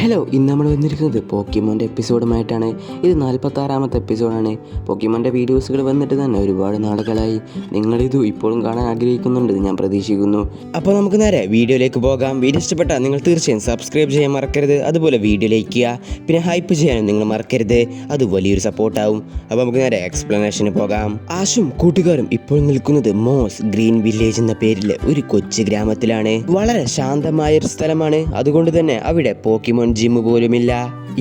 Hello, ഇന്ന് നമ്മൾ വന്നിരിക്കുന്നത് പോക്കിമോൻ്റെ എപ്പിസോഡുമായിട്ടാണ്. ഇത് 46-ാമത്തെ എപ്പിസോഡാണ്. പോക്കിമോൻ്റെ വീഡിയോസുകൾ വന്നിട്ട് തന്നെ ഒരുപാട് നാളുകളായി. നിങ്ങളിത് ഇപ്പോഴും കാണാൻ ആഗ്രഹിക്കുന്നുണ്ടെന്ന് ഞാൻ പ്രതീക്ഷിക്കുന്നു. അപ്പോൾ നമുക്ക് നേരെ വീഡിയോയിലേക്ക് പോകാം. വീഡിയോ ഇഷ്ടപ്പെട്ടാൽ നിങ്ങൾ തീർച്ചയായും സബ്സ്ക്രൈബ് ചെയ്യാൻ മറക്കരുത്. അതുപോലെ വീഡിയോ ലൈക്ക് ചെയ്യുക, പിന്നെ ഹൈപ്പ് ചെയ്യാനും നിങ്ങൾ മറക്കരുത്. അത് വലിയൊരു സപ്പോർട്ടാവും. അപ്പോൾ നമുക്ക് നേരെ എക്സ്പ്ലനേഷന് പോകാം. ആഷും കൂട്ടുകാരും ഇപ്പോൾ നിൽക്കുന്നത് മോസ് ഗ്രീൻ വില്ലേജ് എന്ന പേരിലെ ഒരു കൊച്ചു ഗ്രാമത്തിലാണ്. വളരെ ശാന്തമായ ഒരു സ്ഥലമാണ്. അതുകൊണ്ട് തന്നെ അവിടെ പോക്കിമോൻ ജിം പോലുമില്ല.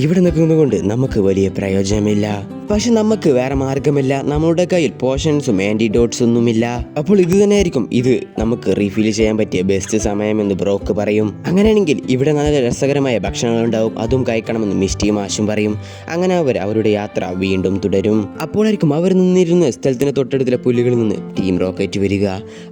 ഇവിടെ നിൽക്കുന്നതുകൊണ്ട് നമുക്ക് വലിയ പ്രയോജനമില്ല. പക്ഷെ നമുക്ക് വേറെ മാർഗമില്ല. നമ്മളുടെ കയ്യിൽ പോഷൻസും ആന്റിഡോട്ട്സ് ഒന്നുമില്ല. അപ്പോൾ ഇത് തന്നെയായിരിക്കും ഇത് നമുക്ക് റീഫിൽ ചെയ്യാൻ പറ്റിയ ബെസ്റ്റ് സമയമെന്ന് ബ്രോക്ക് പറയും. അങ്ങനെയാണെങ്കിൽ ഇവിടെ നല്ല രസകരമായ ഭക്ഷണങ്ങൾ ഉണ്ടാവും, അതും കഴിക്കണമെന്ന് മിസ്റ്റിയും ആശും പറയും. അങ്ങനെ അവർ അവരുടെ യാത്ര വീണ്ടും തുടരും. അപ്പോഴായിരിക്കും അവർ നിന്നിരുന്ന സ്ഥലത്തിന് തൊട്ടടുത്തുള്ള പുല്ലുകളിൽ നിന്ന് ടീം റോക്കറ്റ് വരിക.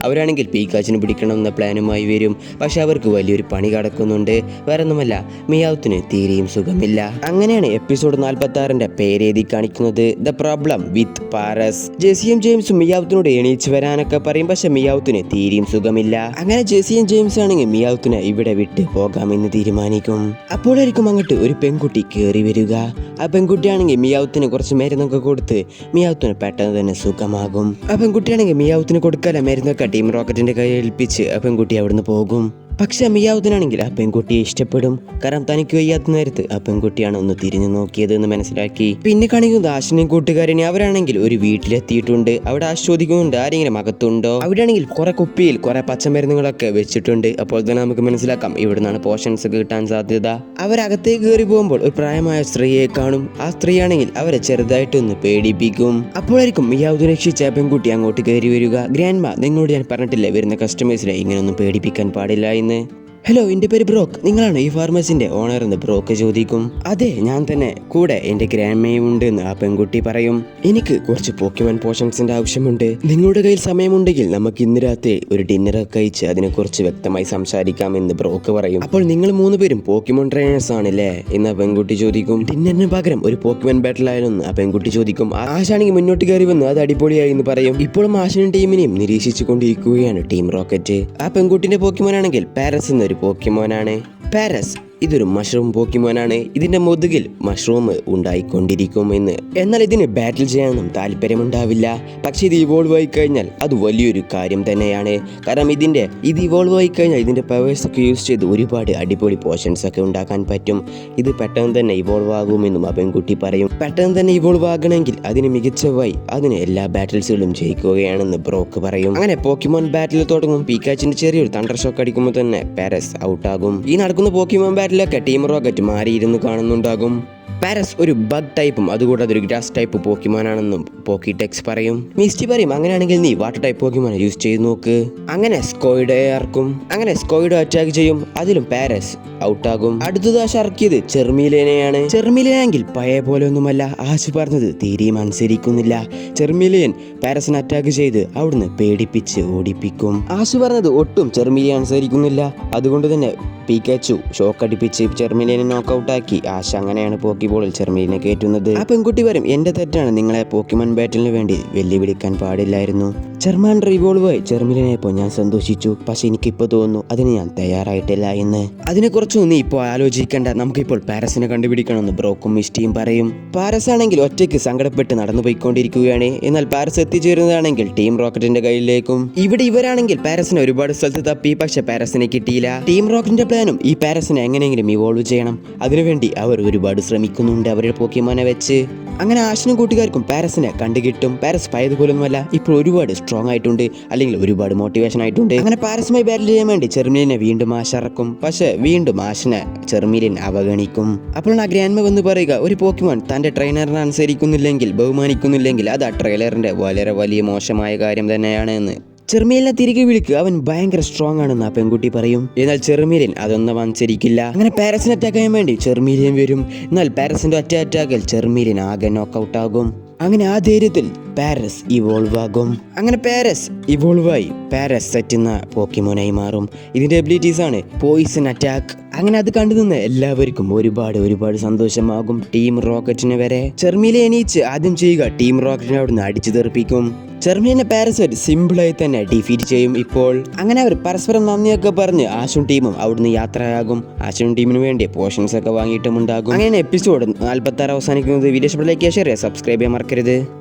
അവരാണെങ്കിൽ പീക്കാച്ചിന് പിടിക്കണമെന്ന പ്ലാനുമായി വരും. പക്ഷെ അവർക്ക് വലിയൊരു പണി കടക്കുന്നുണ്ട്. വേറൊന്നുമല്ല, മിയാവത്തിന് തീരെയും സുഖമില്ല. അങ്ങനെയാണ് എപ്പിസോഡ് 46-ന്റെ പേരെഴുതി കാണിക്കുന്നത്. The problem with Paras. ജെസിയും ജെയിംസും മിയാവത്തിനോട് എണീച്ച് വരാനൊക്കെ പറയും. പക്ഷെ മിയാവത്തിന് തീരെയും സുഖമില്ല. അങ്ങനെ ജെസിയും ജെയിംസ് ആണെങ്കിൽ മിയാവത്തിനെ ഇവിടെ വിട്ട് പോകാമെന്ന് തീരുമാനിക്കും. അപ്പോഴായിരിക്കും അങ്ങോട്ട് ഒരു പെൺകുട്ടി കയറി വരിക. ആ പെൺകുട്ടിയാണെങ്കിൽ മിയാവത്തിന് കുറച്ച് മരുന്നൊക്കെ കൊടുത്ത് മിയാവത്തിന് പെട്ടെന്ന് തന്നെ സുഖമാകും. ആ പെൺകുട്ടിയാണെങ്കിൽ മിയാവത്തിന് കൊടുക്കാതെ മരുന്നൊക്കെ ടീം റോക്കറ്റിന്റെ കയ്യിൽ ഏൽപ്പിച്ച് ആ പെൺകുട്ടി അവിടുന്ന് പോകും. പക്ഷെ മിയാവത്തിനാണെങ്കിൽ ആ പെൺകുട്ടിയെ ഇഷ്ടപ്പെടും. കാരണം തനിക്ക് വയ്യാത്ത നേരത്ത് ആ പെൺകുട്ടിയാണ് ഒന്ന് തിരിഞ്ഞു നോക്കിയത് എന്ന് മനസ്സിലാക്കി. പിന്നെ കാണിക്കുന്നത് ആശിനെയും കൂട്ടുകാരനെ. അവരാണെങ്കിൽ ഒരു വീട്ടിലെത്തിയിട്ടുണ്ട്. അവിടെ ആസ്വദിക്കുന്നുണ്ട് ആരെങ്കിലും അകത്തുണ്ടോ. അവിടെയാണെങ്കിൽ കുറെ കുപ്പിയിൽ കുറെ പച്ചമരുന്നുകളൊക്കെ വെച്ചിട്ടുണ്ട്. അപ്പോൾ തന്നെ നമുക്ക് മനസ്സിലാക്കാം ഇവിടെ നിന്നാണ് പോഷൻസ് കിട്ടാൻ സാധ്യത. അവരകത്തേക്ക് കയറി പോകുമ്പോൾ ഒരു പ്രായമായ സ്ത്രീയെ കാണും. ആ സ്ത്രീയാണെങ്കിൽ അവരെ ചെറുതായിട്ടൊന്ന് പേടിപ്പിക്കും. അപ്പോഴായിരിക്കും മിയാവത്തിനെ രക്ഷിച്ച പെൺകുട്ടി അങ്ങോട്ട് കയറി വരിക. ഗ്രാൻഡ്മ, നിങ്ങളോട് ഞാൻ പറഞ്ഞിട്ടില്ലേ വരുന്ന കസ്റ്റമേഴ്സിനെ ഇങ്ങനെയൊന്നും പേടിപ്പിക്കാൻ പാടില്ല എന്ന്. ഹലോ, എൻ്റെ പേര് ബ്രോക്ക്. നിങ്ങളാണ് ഈ ഫാർമസിന്റെ ഓണർ എന്ന് ബ്രോക്ക് ചോദിക്കും. അതെ, ഞാൻ തന്നെ. കൂടെ എൻ്റെ ഗ്രാൻഡ്മയും ഉണ്ട് എന്ന് ആ പെൺകുട്ടി പറയും. എനിക്ക് കുറച്ച് പോക്കിമോൻ പോഷൻസിന്റെ ആവശ്യമുണ്ട്. നിങ്ങളുടെ കയ്യിൽ സമയമുണ്ടെങ്കിൽ നമുക്ക് ഇന്ന് രാത്രി ഒരു ഡിന്നറൊക്കെ കഴിച്ച് അതിനെക്കുറിച്ച് വ്യക്തമായി സംസാരിക്കാമെന്ന് ബ്രോക്ക് പറയും. അപ്പോൾ നിങ്ങൾ 3 പേരും പോക്കിമോൻ ട്രെയിനേഴ്സ് ആണല്ലേ എന്ന് ആ പെൺകുട്ടി ചോദിക്കും. ഡിന്നറിന് പകരം ഒരു പോക്കിമോൻ ബാറ്റിൽ ആയിരുന്നു ആ പെൺകുട്ടി ചോദിക്കും. ആശാണെങ്കിൽ മുന്നോട്ട് കയറി വന്ന് അത് അടിപൊളിയായി എന്ന് പറയും. ഇപ്പോഴും ആശാനും ടീമിനെയും നിരീക്ഷിച്ചു കൊണ്ടിരിക്കുകയാണ് ടീം റോക്കറ്റ്. ആ പെൺകുട്ടിന്റെ പോക്കിമോൻ ആണെങ്കിൽ പാരസ് എന്നൊരു പോക്കിമോനാണ്. പാരസ് ഇതൊരു മഷ്റൂം പോക്കിമോനാണ്. ഇതിന്റെ മുതുകിൽ മഷ്റൂം ഉണ്ടായിക്കൊണ്ടിരിക്കും എന്ന്. എന്നാൽ ഇതിന് ബാറ്റിൽ ചെയ്യാനൊന്നും താല്പര്യമുണ്ടാവില്ല. പക്ഷെ ഇത് ഇവോൾവ് ആയി കഴിഞ്ഞാൽ അത് വലിയൊരു കാര്യം തന്നെയാണ്. കാരണം ഇത് ഇവോൾവ് ആയി കഴിഞ്ഞാൽ ഇതിന്റെ പവേഴ്സ് ഒക്കെ യൂസ് ചെയ്ത് ഒരുപാട് അടിപൊളി പോഷൻസ് ഒക്കെ ഉണ്ടാക്കാൻ പറ്റും. ഇത് പെട്ടെന്ന് തന്നെ ഇവോൾവ് ആകുമെന്നും ആ പെൺകുട്ടി പറയും. പെട്ടെന്ന് തന്നെ ഇവോൾവ് ആകണമെങ്കിൽ അതിന് മികച്ച വഴി അതിന് എല്ലാ ബാറ്റിൽസുകളും ജയിക്കുകയാണെന്ന് ബ്രോക്ക് പറയും. അങ്ങനെ പോക്കിമോൻ ബാറ്റിൽ തുടങ്ങും. പീക്കാച്ചിന്റെ ചെറിയൊരു തണ്ടർ ഷോക്ക് അടിക്കുമ്പോൾ തന്നെ പാരസ് ഔട്ടാകും. ഈ നടക്കുന്ന പോക്കിമോൻ ബാറ്റിലൊക്കെ ടീം റോക്കറ്റ് മാറിയിരുന്ന് കാണുന്നുണ്ടാകും. പാരസ് ഒരു ബഗ് ടൈപ്പും അതുകൂടാതെ ഒരു ഗ്രാസ് ടൈപ്പ് പോക്കിമോനാണെന്നും പോക്കിടെക്സ് പറയും. മിസ്റ്റി പറയും, അങ്ങനെയാണെങ്കിൽ നീ വാട്ടർ ടൈപ്പ് പോക്കിമോൻ യൂസ് ചെയ്ത് നോക്ക്. അങ്ങനെ സ്കോയിഡോയെ ഇറക്കും. അങ്ങനെ സ്കോയിഡോ അറ്റാക്ക് ചെയ്യും. അതിലും പാരസ് ഔട്ടാകും. അടുത്തത് ആശ ഇറക്കിയത് ചെർമിലേനെയാണ്. ചെർമിലേനെങ്കിൽ പഴയ പോലെ ഒന്നുമല്ല. ആശ് പറഞ്ഞത് തീരെയും അനുസരിക്കുന്നില്ല. ചെർമിലിയൻ പാരസിനെ അറ്റാക്ക് ചെയ്ത് അവിടുന്ന് പേടിപ്പിച്ച് ഓടിപ്പിക്കും. ആശ് പറഞ്ഞത് ഒട്ടും ചെർമിലിയൻ അനുസരിക്കുന്നില്ല. അതുകൊണ്ട് തന്നെ പീക്കാച്ചു ഷോക്ക് അടിപ്പിച്ച് ചെർമിലിയനെ നോക്കൗട്ടാക്കി. ആശ അങ്ങനെയാണ് പോക്കിബോളിൽ ചെർമിലിനെ കയറ്റുന്നത്. ആ പെൺകുട്ടി പറയും, എന്റെ തെറ്റാണ്, നിങ്ങളെ പോക്കിമോൻ ബാറ്റിലിന് വേണ്ടി വെല്ലുവിളിക്കാൻ പാടില്ലായിരുന്നു. ചെർമാൻഡർ ഇവോൾവ് ആയി ചെർമിലിനെപ്പോൾ ഞാൻ സന്തോഷിച്ചു. പക്ഷെ എനിക്കിപ്പോൾ തോന്നുന്നു അതിന് ഞാൻ തയ്യാറായിട്ടില്ല എന്ന്. അതിനെക്കുറിച്ചൊന്നും നീ ഇപ്പോൾ ആലോചിക്കേണ്ട, നമുക്കിപ്പോൾ പാരസിനെ കണ്ടുപിടിക്കണമെന്ന് ബ്രോക്കും മിസ്റ്റിയും പറയും. പാരസ് ആണെങ്കിൽ ഒറ്റയ്ക്ക് സങ്കടപ്പെട്ട് നടന്നു പോയിക്കൊണ്ടിരിക്കുകയാണ്. എന്നാൽ പാരസ് എത്തിച്ചേരുന്നതാണെങ്കിൽ ടീം റോക്കറ്റിന്റെ കയ്യിലേക്കും. ഇവിടെ ഇവരാണെങ്കിൽ പാരസിനെ ഒരുപാട് സ്ഥലത്ത് തപ്പി. പക്ഷെ പാരസിനെ കിട്ടിയില്ല. ടീം റോക്കറ്റിന്റെ പ്ലാനും ഈ പാരസിനെ എങ്ങനെയെങ്കിലും ഇവോൾവ് ചെയ്യണം. അതിനുവേണ്ടി അവർ ഒരുപാട് ശ്രമിക്കുന്നുണ്ട് അവരുടെ പോക്കിമോനെ വെച്ച്. അങ്ങനെ ആശനും കൂട്ടുകാർക്കും പാരസിനെ കണ്ടുകിട്ടും. പാരസ് പഴയതുപോലൊന്നുമല്ല, ഇപ്പോൾ ഒരുപാട് സ്ട്രോങ് ആയിട്ടുണ്ട്, അല്ലെങ്കിൽ ഒരുപാട് മോട്ടിവേഷൻ ആയിട്ടുണ്ട്. അങ്ങനെ പാരസുമായി ബാറ്റിൽ ചെയ്യാൻ വേണ്ടി ചെർമിലിനെ വീണ്ടും ആശ ഇറക്കും. പക്ഷെ വീണ്ടും ആശനെ ചെർമിലിൻ അവഗണിക്കും. അപ്പോൾ ആ ഗ്രാൻഡ്മ വന്ന് പറയുക, ഒരു പോക്കിമോൻ തന്റെ ട്രെയിനറിനെ അനുസരിക്കുന്നില്ലെങ്കിൽ ബഹുമാനിക്കുന്നില്ലെങ്കിൽ അത് ആ ട്രെയിലറിന്റെ വളരെ വലിയ മോശമായ കാര്യം തന്നെയാണ് എന്ന്. ചെർമിലിനെ തിരികെ വിളിക്കുക, അവൻ ഭയങ്കര സ്ട്രോങ് ആണെന്ന് ആ പെൺകുട്ടി പറയും. എന്നാൽ ചെർമിലിൻ അതൊന്നും അനുസരിക്കില്ല. അങ്ങനെ പാരസിനെ അറ്റാക്ക് ചെയ്യാൻ വേണ്ടി ചെർമിലിയൻ വരും. എന്നാൽ പാരസിന്റെ അറ്റാക്കിൽ ചെർമിലിൻ ആകെ നോക്കൗട്ട് ആകും. അങ്ങനെ ആ ധൈര്യത്തിൽ പാരസ് ഇവോൾവ് ആകും. അങ്ങനെ പാരസ് ഇവോൾവായി പാരസൈറ്റ് എന്ന പോക്കിമോനായി മാറും. ഇതിന്റെ എബിലിറ്റീസ് ആണ് പോയിസൺ അറ്റാക്ക്. അങ്ങനെ അത് കണ്ടു നിന്ന് എല്ലാവർക്കും ഒരുപാട് സന്തോഷമാകും. ടീം റോക്കറ്റിന് വരെ ചെർമിലെ എണീച്ച് ആദ്യം ചെയ്യുക ടീം റോക്കറ്റിനെ അവിടുന്ന് അടിച്ചു തെറിപ്പിക്കും. ചെർമിനെ പാരസൈറ്റ് സിമ്പിളായി തന്നെ ഡിഫീറ്റ് ചെയ്യും ഇപ്പോൾ. അങ്ങനെ അവർ പരസ്പരം നന്ദിയൊക്കെ പറഞ്ഞ് ആശും ടീമും അവിടുന്ന് യാത്രയാകും. ആശും ടീമിന് വേണ്ടി പോർഷൻസ് ഒക്കെ വാങ്ങിയിട്ടുമുണ്ടാകും. അങ്ങനെ എപ്പിസോഡ് 46 അവസാനിക്കുന്നത്. വീഡിയോ ഇഷ്ടപ്പെട്ട ലൈക്ക് ചെയ്യുക, ഷെയർ ചെയ്യുക, സബ്സ്ക്രൈബ് ചെയ്യാൻ മറക്കരുത്.